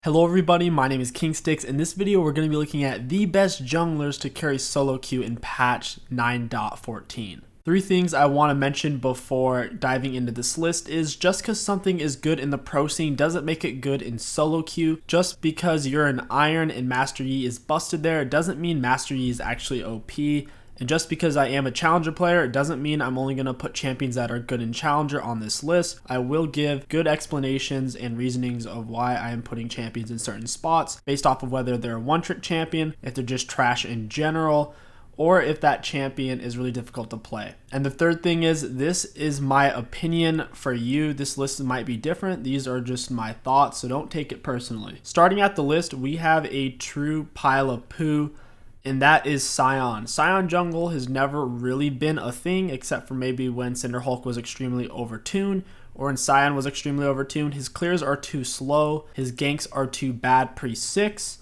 Hello everybody, my name is KingStix. In this video we're going to be looking at the best junglers to carry solo queue in patch 9.14. Three things I want to mention before diving into this list is just because something is good in the pro scene doesn't make it good in solo queue. Just because you're an Iron and Master Yi is busted there, it doesn't mean Master Yi is actually OP. And just because I am a Challenger player, it doesn't mean I'm only going to put champions that are good in Challenger on this list. I will give good explanations and reasonings of why I am putting champions in certain spots based off of whether they're a one-trick champion, if they're just trash in general, or if that champion is really difficult to play. And the third thing is, this is my opinion for you. This list might be different. These are just my thoughts, so don't take it personally. Starting at the list, we have a true pile of poo, and that is Sion. Sion jungle has never really been a thing except for maybe when Cinderhulk was extremely overtuned or when Sion was extremely overtuned. His clears are too slow, his ganks are too bad pre-6,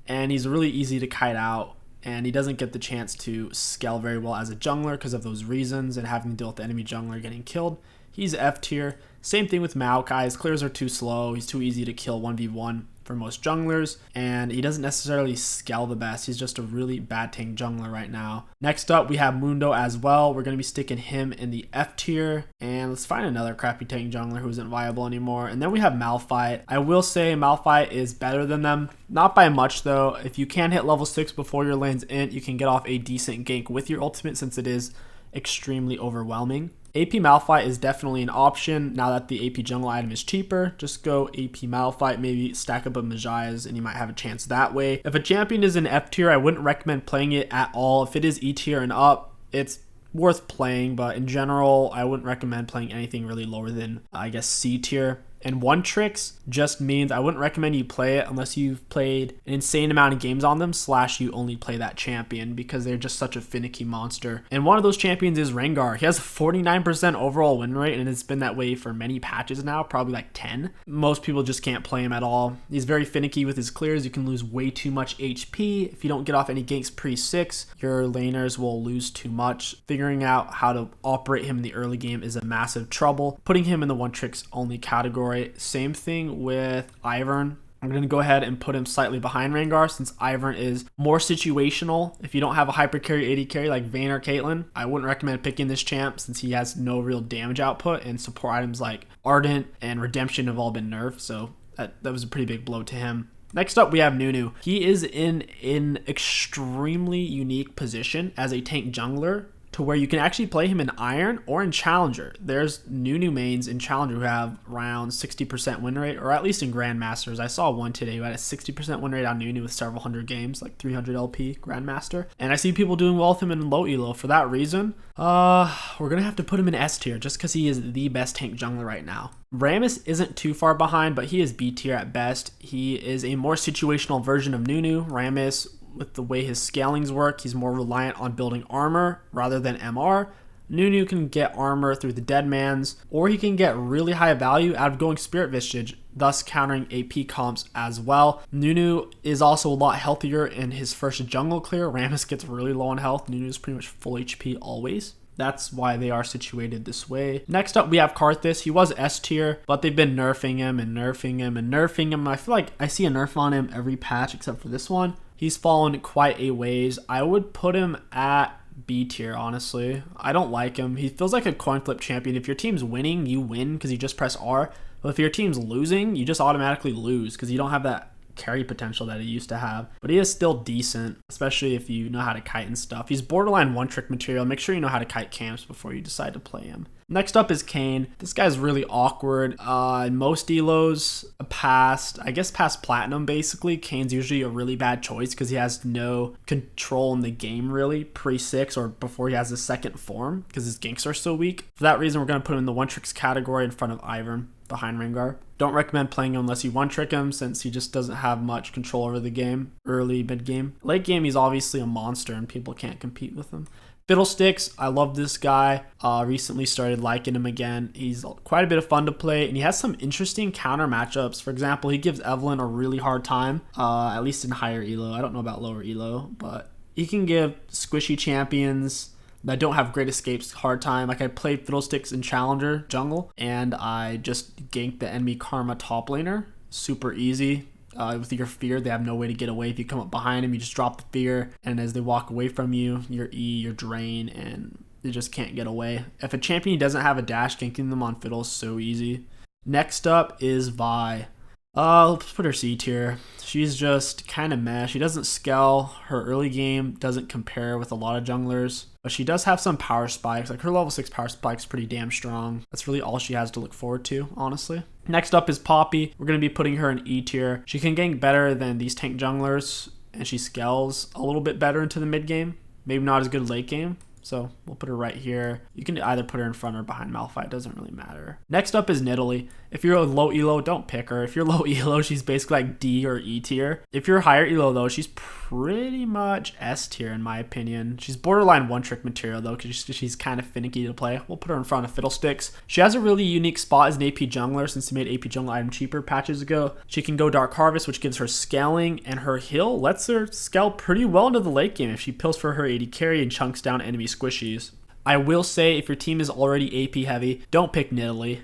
and he's really easy to kite out, and he doesn't get the chance to scale very well as a jungler because of those reasons and having to deal with the enemy jungler getting killed. He's F tier. Same thing with Maokai. His clears are too slow. He's too easy to kill 1v1 for most junglers, and he doesn't necessarily scale the best. He's just a really bad tank jungler right now. Next up, we have Mundo as well. We're going to be sticking him in the F tier, and let's find another crappy tank jungler who isn't viable anymore. And then we have Malphite. I will say Malphite is better than them. Not by much though. If you can hit level 6 before your lane's in, you can get off a decent gank with your ultimate since it is extremely overwhelming. AP Malphite is definitely an option now that the AP jungle item is cheaper. Just go AP Malphite, maybe stack up a Majias, and you might have a chance that way. If a champion is in F tier, I wouldn't recommend playing it at all. If it is E tier and up, it's worth playing, but in general, I wouldn't recommend playing anything really lower than, I guess, C tier. And one tricks just means I wouldn't recommend you play it unless you've played an insane amount of games on them / you only play that champion because they're just such a finicky monster. And one of those champions is Rengar. He has a 49% overall win rate, and it's been that way for many patches now, probably like 10. Most people just can't play him at all. He's very finicky with his clears. You can lose way too much HP. If you don't get off any ganks pre-6, your laners will lose too much. Figuring out how to operate him in the early game is a massive trouble. Putting him in the one tricks only category. Same thing with Ivern. I'm going to go ahead and put him slightly behind Rengar since Ivern is more situational. If you don't have a hyper carry, AD carry like Vayne or Caitlyn, I wouldn't recommend picking this champ since he has no real damage output, and support items like Ardent and Redemption have all been nerfed, so that was a pretty big blow to him. Next up, we have Muumuu. He is in an extremely unique position as a tank jungler to where you can actually play him in Iron or in Challenger. There's Muumuu mains in Challenger who have around 60% win rate, or at least in Grandmasters. I saw one today who had a 60% win rate on Muumuu with several hundred games, like 300 LP Grandmaster. And I see people doing well with him in low elo. For that reason, we're going to have to put him in S tier just because he is the best tank jungler right now. Ramesses isn't too far behind, but he is B tier at best. He is a more situational version of Muumuu. Ramesses, with the way his scalings work, he's more reliant on building armor rather than MR. Muumuu can get armor through the Deadmans, or he can get really high value out of going Spirit Visage, thus countering AP comps as well. Muumuu is also a lot healthier in his first jungle clear. Ramesses gets really low on health. Muumuu is pretty much full HP always. That's why they are situated this way. Next up, we have Karthus. He was S tier, but they've been nerfing him and nerfing him and nerfing him. I feel like I see a nerf on him every patch except for this one. He's fallen quite a ways. I would put him at B tier, honestly. I don't like him. He feels like a coin flip champion. If your team's winning, you win because you just press R. But if your team's losing, you just automatically lose because you don't have that carry potential that he used to have. But he is still decent, especially if you know how to kite and stuff. He's borderline one trick material. Make sure you know how to kite camps before you decide to play him. Next up is Cain. This guy's really awkward. In most elos past platinum, basically, Cain's usually a really bad choice because he has no control in the game really pre-6 or before he has his second form because his ganks are so weak. For that reason, we're going to put him in the one tricks category in front of Ivern behind Rengar. Don't recommend playing him unless you one trick him since he just doesn't have much control over the game early, mid game. Late game, he's obviously a monster and people can't compete with him. Fiddlesticks, I love this guy. Recently started liking him again. He's quite a bit of fun to play, and he has some interesting counter matchups. For example, he gives Evelynn a really hard time, at least in higher elo. I don't know about lower elo, but he can give squishy champions that don't have great escapes hard time. Like I played Fiddlesticks in Challenger jungle, and I just ganked the enemy Karma top laner. Super easy. with your fear. They have no way to get away. If you come up behind them, you just drop the fear, and as they walk away from you, your E, your drain, and they just can't get away. If a champion doesn't have a dash, ganking them on Fiddle is so easy. Next up is Vi. Let's put her C tier. She's just kind of meh. She doesn't scale. Her early game doesn't compare with a lot of junglers, but she does have some power spikes. Like her level 6 power spike's pretty damn strong. That's really all she has to look forward to, honestly. Next up is Poppy. We're going to be putting her in E tier. She can gank better than these tank junglers, and she scales a little bit better into the mid game. Maybe not as good late game. So we'll put her right here. You can either put her in front or behind Malphite. It doesn't really matter. Next up is Nidalee. If you're a low ELO, don't pick her. If you're low ELO, she's basically like D or E tier. If you're higher ELO though, she's pretty much S tier in my opinion. She's borderline one-trick material though, because she's kind of finicky to play. We'll put her in front of Fiddlesticks. She has a really unique spot as an AP jungler since they made AP jungle item cheaper patches ago. She can go Dark Harvest, which gives her scaling, and her heal lets her scale pretty well into the late game if she pills for her 80 carry and chunks down enemy squishies. I will say, if your team is already AP heavy, don't pick Nidalee.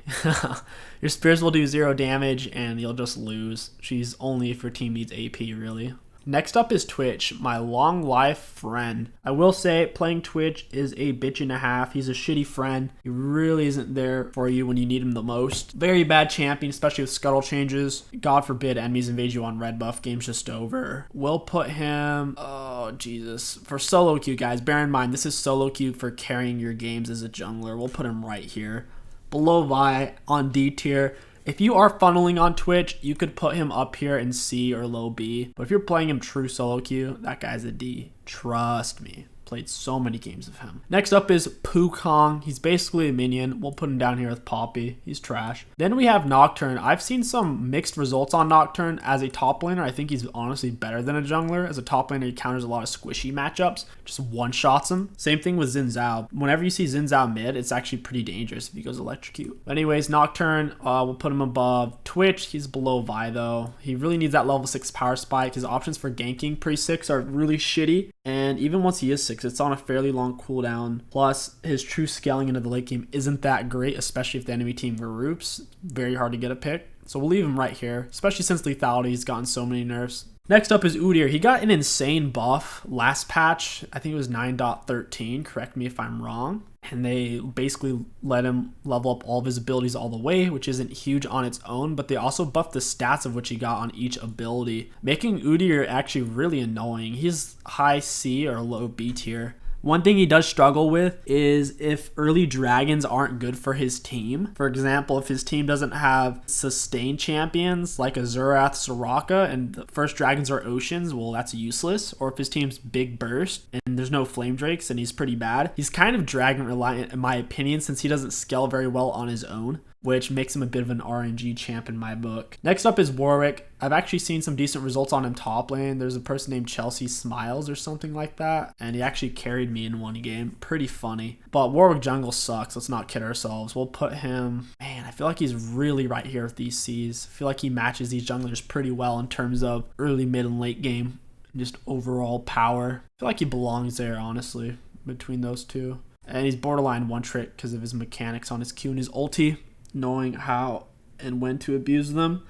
Your spears will do 0 damage and you'll just lose. She's only if your team needs AP, really. Next up is Twitch, my long life friend. I will say playing Twitch is a bitch and a half. He's a shitty friend. He really isn't there for you when you need him the most. Very bad champion, especially with scuttle changes. God forbid enemies invade you on red buff. Game's just over. We'll put him, oh Jesus, for solo queue, guys. Bear in mind, this is solo queue for carrying your games as a jungler. We'll put him right here. Below Vi on D tier. If you are funneling on Twitch, you could put him up here in C or low B. But if you're playing him true solo queue, that guy's a D. Trust me. Played so many games of him. Next up is Pukong. He's basically a minion. We'll put him down here with Poppy. He's trash. Then we have Nocturne. I've seen some mixed results on Nocturne as a top laner. I think he's honestly better than a jungler. As a top laner, he counters a lot of squishy matchups. Just one-shots him. Same thing with Xin Zhao. Whenever you see Xin Zhao mid, it's actually pretty dangerous if he goes electrocute. But anyways, Nocturne, we'll put him above Twitch. He's below Vi though. He really needs that level 6 power spike. His options for ganking pre-6 are really shitty. And even once he is 6, it's on a fairly long cooldown. Plus, his true scaling into the late game isn't that great, especially if the enemy team groups. Very hard to get a pick. So we'll leave him right here, especially since lethality's gotten so many nerfs. Next up is Udyr. He got an insane buff last patch. I think it was 9.13. Correct me if I'm wrong. And they basically let him level up all of his abilities all the way, which isn't huge on its own, but they also buffed the stats of which he got on each ability, making Udyr actually really annoying. He's high C or low B tier. One thing he does struggle with is if early dragons aren't good for his team. For example, if his team doesn't have sustained champions like a Xerath, Soraka, and the first dragons are oceans, well, that's useless. Or if his team's big burst and there's no flame drakes and he's pretty bad. He's kind of dragon reliant in my opinion since he doesn't scale very well on his own, which makes him a bit of an RNG champ in my book. Next up is Warwick. I've actually seen some decent results on him top lane. There's a person named 𝐠𝐠 or something like that, and he actually carried me in one game. Pretty funny. But Warwick jungle sucks. Let's not kid ourselves. We'll put him, man, I feel like he's really right here with these Cs. I feel like he matches these junglers pretty well in terms of early, mid, and late game, and just overall power. I feel like he belongs there, honestly, between those two. And he's borderline one trick because of his mechanics on his Q and his ulti, knowing how and when to abuse them.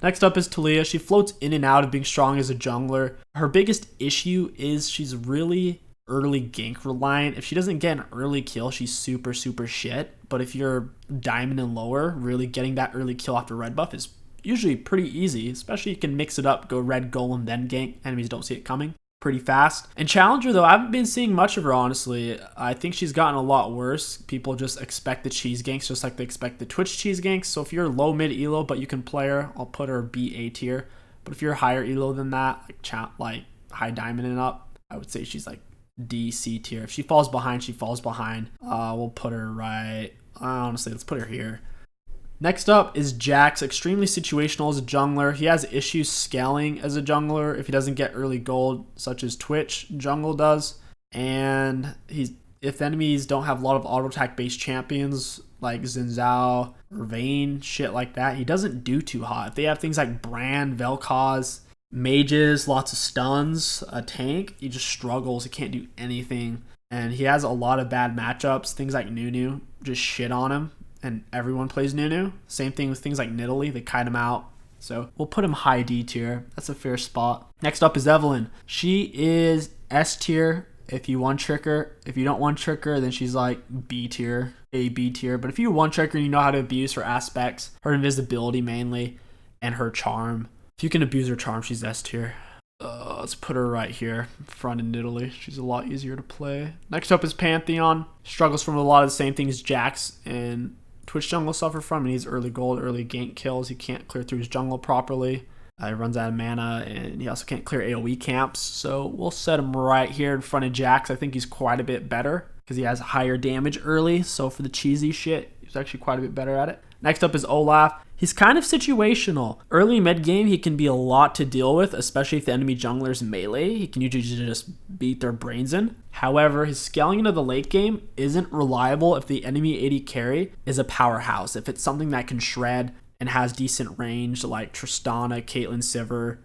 Next up is Talia. She floats in and out of being strong as a jungler. Her biggest issue is she's really early gank reliant. If she doesn't get an early kill, she's super shit. But if you're diamond and lower, really getting that early kill after red buff is usually pretty easy, especially you can mix it up, go red golem then gank. Enemies don't see it coming pretty fast. And Challenger though, I haven't been seeing much of her, honestly. I think she's gotten a lot worse. People just expect the cheese ganks just like they expect the Twitch cheese ganks. So if you're low mid elo but you can play her, I'll put her BA tier. But if you're higher elo than that, like high diamond and up, I would say she's like DC tier. If she falls behind, she falls behind. We'll put her right, honestly, let's put her here. Next up is Jax, extremely situational as a jungler. He has issues scaling as a jungler if he doesn't get early gold, such as Twitch jungle does. And if enemies don't have a lot of auto attack based champions like Xin Zhao or Vayne, shit like that, he doesn't do too hot. If they have things like Brand, Vel'Koz, mages, lots of stuns, a tank, he just struggles. He can't do anything. And he has a lot of bad matchups. Things like Muumuu just shit on him. And everyone plays Muumuu. Same thing with things like Nidalee. They kite him out. So we'll put him high D tier. That's a fair spot. Next up is Evelynn. She is S tier if you one trick her. If you don't one trick her, then she's like B tier, A B tier. But if you one trick her and you know how to abuse her aspects, her invisibility mainly, and her charm, if you can abuse her charm, she's S tier. Let's put her right here in front of Nidalee. She's a lot easier to play. Next up is Pantheon. Struggles from a lot of the same things Jax and Twitch jungle suffer from. He needs early gold, early gank kills. He can't clear through his jungle properly. He runs out of mana, and he also can't clear AoE camps. So we'll set him right here in front of Jax. I think he's quite a bit better because he has higher damage early. So for the cheesy shit, he's actually quite a bit better at it. Next up is Olaf. He's kind of situational. Early mid game, he can be a lot to deal with, especially if the enemy jungler's melee. He can usually just beat their brains in. However, his scaling into the late game isn't reliable if the enemy AD carry is a powerhouse. If it's something that can shred and has decent range, like Tristana, Caitlyn, Sivir,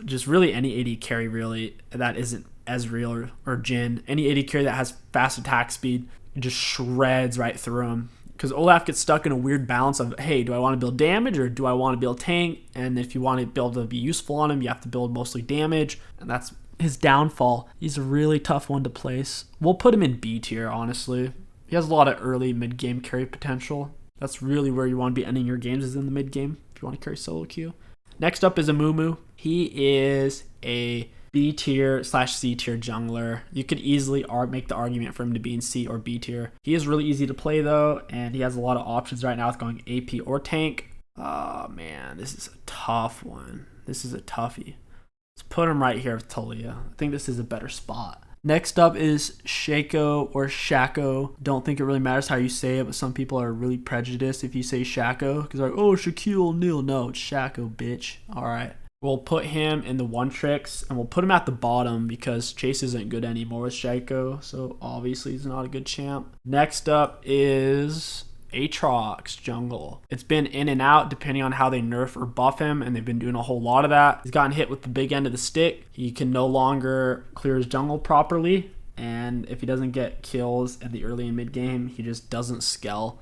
just really any AD carry really that isn't Ezreal or Jhin. Any AD carry that has fast attack speed just shreds right through him. Because Olaf gets stuck in a weird balance of, hey, do I want to build damage or do I want to build tank? And if you want to build to be useful on him, you have to build mostly damage. And that's his downfall. He's a really tough one to place. We'll put him in B tier, honestly. He has a lot of early mid-game carry potential. That's really where you want to be ending your games, is in the mid-game if you want to carry solo queue. Next up is a Muumuu. He is a B tier / C tier jungler. You could easily make the argument for him to be in C or B tier. He is really easy to play though, and he has a lot of options right now with going AP or tank. Oh man, this is a tough one. This is a toughie. Let's put him right here with Talia. I think this is a better spot. Next up is Shaco or Shaco. Don't think it really matters how you say it, but some people are really prejudiced if you say Shaco because they're like, oh, Shaquille O'Neal. No, it's Shaco, bitch. All right. We'll put him in the one tricks, and we'll put him at the bottom because Chase isn't good anymore with Shaco, so obviously he's not a good champ. Next up is 𝐒𝐿 jungle. It's been in and out depending on how they nerf or buff him, and they've been doing a whole lot of that. He's gotten hit with the big end of the stick. He can no longer clear his jungle properly, and if he doesn't get kills in the early and mid game, he just doesn't scale.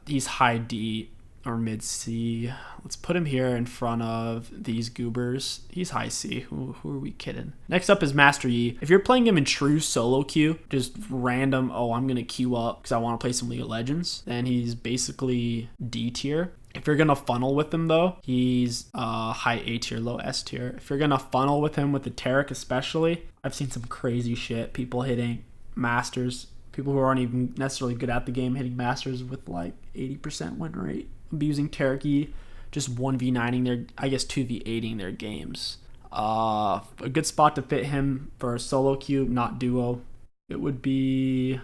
He's high D or mid C. Let's put him here in front of these goobers. He's high C. Who are we kidding? Next up is Master Yi. If you're playing him in true solo queue, just random, oh, I'm gonna queue up because I want to play some League of Legends, then he's basically D tier. If you're gonna funnel with him though, he's high A tier, low S tier. If you're gonna funnel with him with the Taric especially, I've seen some crazy shit. People hitting Masters, people who aren't even necessarily good at the game, hitting Masters with like 80% win rate. Abusing Taric, just 1v9ing their, I guess 2v8ing their games. A good spot to fit him for a solo queue, not duo. It would be,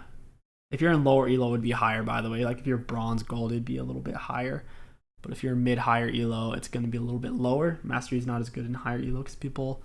if you're in lower elo, it would be higher, by the way. Like if you're bronze gold, it'd be a little bit higher. But if you're mid higher elo, it's going to be a little bit lower. Mastery's not as good in higher elo because people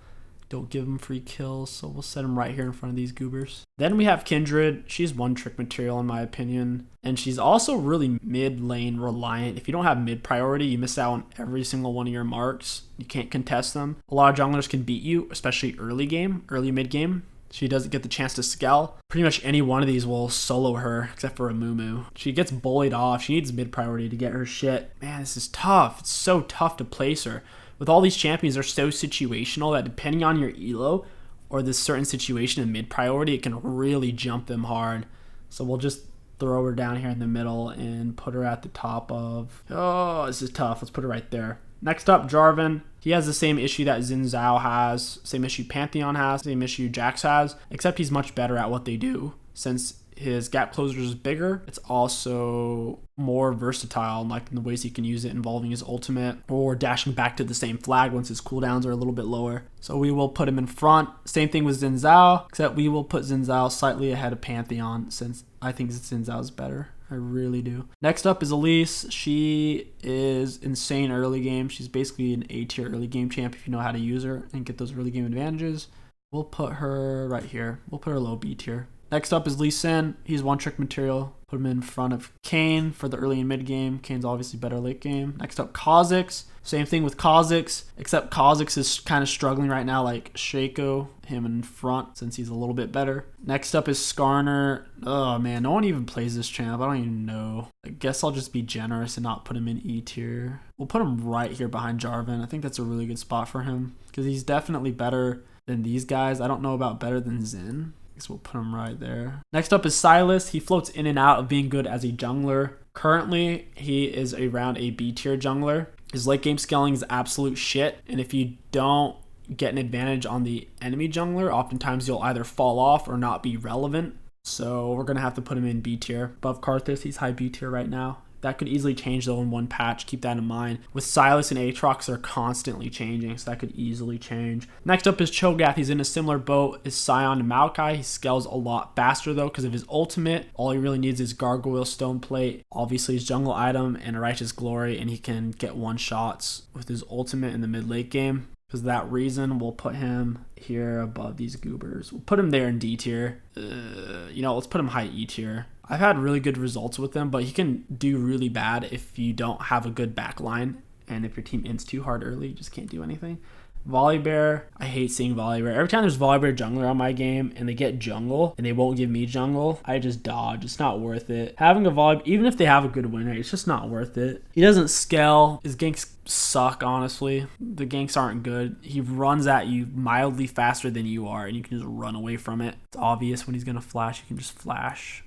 don't give him free kills, so we'll set him right here in front of these goobers. Then we have Kindred. She's one trick material in my opinion, and she's also really mid lane reliant. If you don't have mid priority, you miss out on every single one of your marks. You can't contest them. A lot of junglers can beat you, especially early game, early mid game. She doesn't get the chance to scale. Pretty much any one of these will solo her, except for a Muumuu. She gets bullied off. She needs mid priority to get her shit. Man, this is tough. It's so tough to place her. With all these champions, they're so situational that depending on your elo or this certain situation in mid priority, it can really jump them hard. So we'll just throw her down here in the middle and put her at the top of, oh, this is tough. Let's put her right there. Next up, Jarvan. He has the same issue that 𝐿 has, same issue Pantheon has, same issue Jax has, except he's much better at what they do. Since his gap closer is bigger, it's also more versatile, like in the ways he can use it involving his ultimate or dashing back to the same flag once his cooldowns are a little bit lower. So we will put him in front. Same thing with 𝐿, except we will put 𝐿 slightly ahead of Pantheon since I think 𝐿 is better. I really do. Next up is Elise. She is insane early game. She's basically an A tier early game champ if you know how to use her and get those early game advantages. We'll put her right here. We'll put her low B tier. Next up is 𝐒𝐿. He's one trick material. Put him in front of Cain for the early and mid game. Kayn's obviously better late game. Next up, 𝐒𝐿𝐥𝐿. Same thing with 𝐒𝐿𝐥𝐿, except 𝐒𝐿𝐥𝐿 is kind of struggling right now, like Shaco, him in front since he's a little bit better. Next up is 𝐿𝐴𝐿. Oh man, no one even plays this champ. I don't even know. I guess I'll just be generous and not put him in E tier. We'll put him right here behind Jarvan. I think that's a really good spot for him because he's definitely better than these guys. I don't know about better than 𝐿𝐿. I guess we'll put him right there. Next up is Silas. He floats in and out of being good as a jungler. Currently, he is around a B tier jungler. His late game scaling is absolute shit, and if you don't get an advantage on the enemy jungler, oftentimes you'll either fall off or not be relevant. So we're going to have to put him in B tier. Above Karthus, he's high B tier right now. That could easily change though in one patch. Keep that in mind. With Silas and Aatrox, they're constantly changing, so that could easily change. Next up is Cho'Gath. He's in a similar boat as Sion and Maokai. He scales a lot faster though because of his ultimate. All he really needs is Gargoyle, Stone Plate, obviously his jungle item, and a Righteous Glory, and he can get one shots with his ultimate in the mid late game. Because of that reason, we'll put him here above these goobers. We'll put him there in D tier. Let's put him high E tier. I've had really good results with him, but he can do really bad if you don't have a good backline. And if your team ints too hard early, you just can't do anything. Volibear, I hate seeing Volibear. Every time there's Volibear jungler on my game and they get jungle and they won't give me jungle, I just dodge. It's not worth it. Having a Volibear, even if they have a good win rate, it's just not worth it. He doesn't scale. His ganks suck, honestly. The ganks aren't good. He runs at you mildly faster than you are and you can just run away from it. It's obvious when he's going to flash. You can just flash.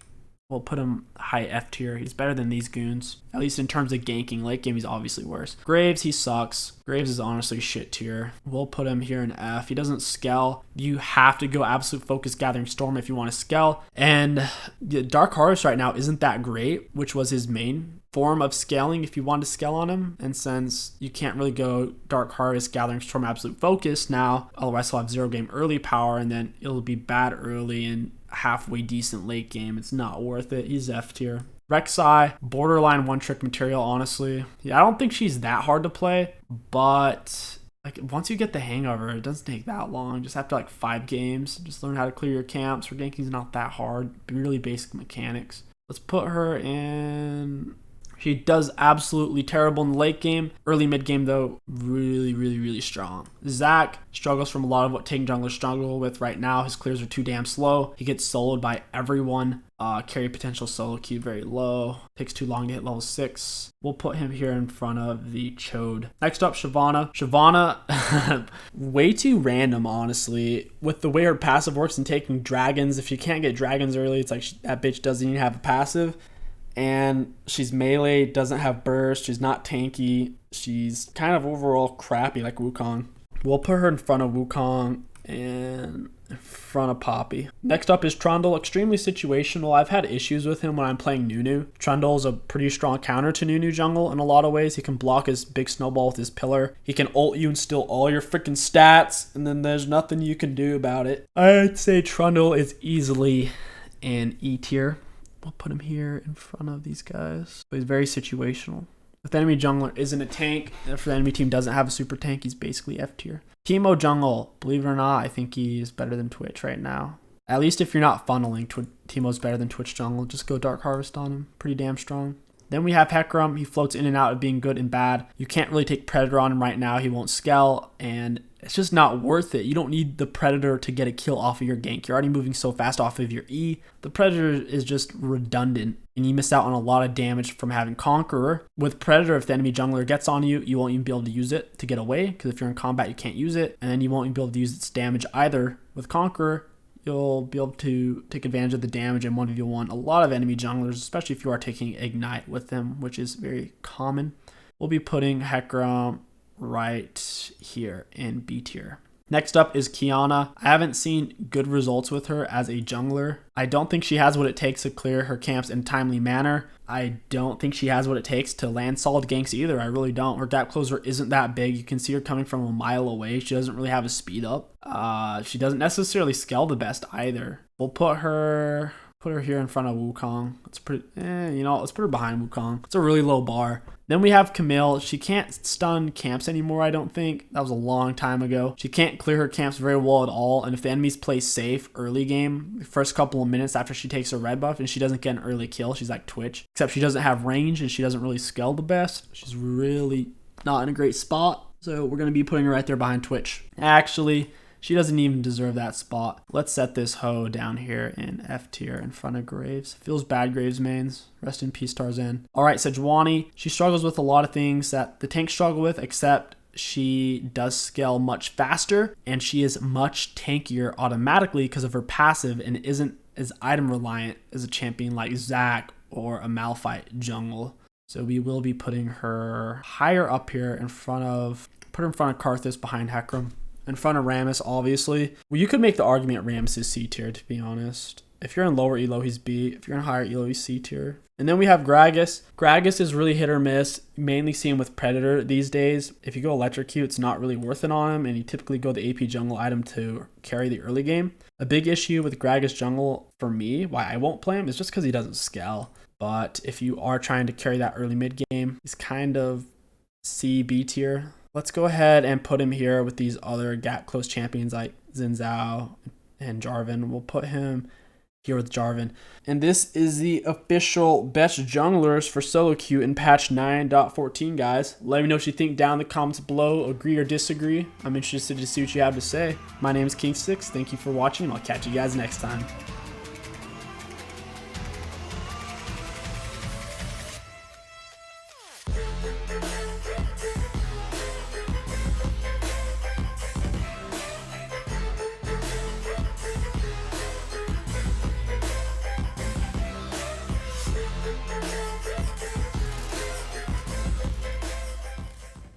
We'll put him high F tier. He's better than these goons. At least in terms of ganking. Late game, he's obviously worse. Graves, he sucks. Graves is honestly shit tier. We'll put him here in F. He doesn't scale. You have to go absolute focus Gathering Storm if you want to scale. And the Dark Harvest right now isn't that great, which was his main form of scaling if you want to scale on him. And since you can't really go Dark Harvest, Gathering Storm, absolute focus now, otherwise he'll have 0 game early power and then it'll be bad early and halfway decent late game. It's not worth it. He's F tier. Rek'Sai, borderline one trick material, honestly. Yeah, I don't think she's that hard to play, but like once you get the hang of her, it doesn't take that long. Just after like 5 games, just learn how to clear your camps. Her ganking's not that hard. Really basic mechanics. Let's put her in. She does absolutely terrible in the late game. Early mid game though, really strong. Zac struggles from a lot of what tank junglers struggle with right now. His clears are too damn slow. He gets soloed by everyone. Carry potential solo queue very low. Takes too long to hit level 6. We'll put him here in front of the Chode. Next up, Shyvana. Shyvana, way too random, honestly. With the way her passive works and taking dragons, if you can't get dragons early, it's like that bitch doesn't even have a passive. And she's melee, doesn't have burst, she's not tanky, she's kind of overall crappy like Wukong. We'll put her in front of Wukong and in front of Poppy. Next up is Trundle, extremely situational. I've had issues with him when I'm playing Nunu. Trundle is a pretty strong counter to Nunu jungle in a lot of ways. He can block his big snowball with his pillar. He can ult you and steal all your freaking stats, and then there's nothing you can do about it. I'd say Trundle is easily an E tier. We'll put him here in front of these guys. But he's very situational. If the enemy jungler isn't a tank, if the enemy team doesn't have a super tank, he's basically F tier. Teemo jungle, believe it or not, I think he is better than Twitch right now. At least if you're not funneling, Teemo's better than Twitch jungle. Just go Dark Harvest on him. Pretty damn strong. Then we have 𝐿𝐴𝐿. He floats in and out of being good and bad. You can't really take Predator on him right now. He won't scale, and it's just not worth it. You don't need the Predator to get a kill off of your gank. You're already moving so fast off of your E. The Predator is just redundant, and you miss out on a lot of damage from having Conqueror. With Predator, if the enemy jungler gets on you, you won't even be able to use it to get away, because if you're in combat, you can't use it, and then you won't even be able to use its damage either. With Conqueror, you'll be able to take advantage of the damage in 1v1 a lot of enemy junglers, especially if you are taking Ignite with them, which is very common. We'll be putting 𝐿𝐴𝐿 right here in B tier. Next up is Qiyana. I haven't seen good results with her as a jungler. I don't think she has what it takes to clear her camps in a timely manner. I don't think she has what it takes to land solid ganks either. I really don't. Her gap closer isn't that big. You can see her coming from a mile away. She doesn't really have a speed up. She doesn't necessarily scale the best either. We'll put her here in front of Wukong. It's pretty, let's put her behind Wukong. It's a really low bar. Then we have Camille. She can't stun camps anymore, I don't think. That was a long time ago. She can't clear her camps very well at all. And if the enemies play safe early game, the first couple of minutes after she takes her red buff and she doesn't get an early kill, she's like Twitch. Except she doesn't have range and she doesn't really scale the best. She's really not in a great spot. So we're going to be putting her right there behind Twitch. Actually, she doesn't even deserve that spot. Let's set this hoe down here in F tier in front of Graves. Feels bad, Graves mains. Rest in peace, Tarzan. All right, 𝐒𝐿. She struggles with a lot of things that the tanks struggle with, except she does scale much faster, and she is much tankier automatically because of her passive and isn't as item reliant as a champion like Zac or a Malphite jungle. So we will be putting her higher up here in front of, put her in front of Karthus behind Hecarim. In front of Rammus, obviously. Well, you could make the argument Rammus is C tier, to be honest. If you're in lower elo, he's B. If you're in higher elo, he's C tier. And then we have Gragas. Gragas is really hit or miss, mainly seen with Predator these days. If you go Electrocute, it's not really worth it on him, and you typically go the AP jungle item to carry the early game. A big issue with Gragas jungle, for me, why I won't play him, is just because he doesn't scale. But if you are trying to carry that early mid game, he's kind of C, B tier. Let's go ahead and put him here with these other gap close champions like 𝐿 and Jarvan. We'll put him here with Jarvan. And this is the official best junglers for solo queue in patch 9.14, guys. Let me know what you think down in the comments below. Agree or disagree. I'm interested to see what you have to say. My name is KingStix. Thank you for watching, and I'll catch you guys next time.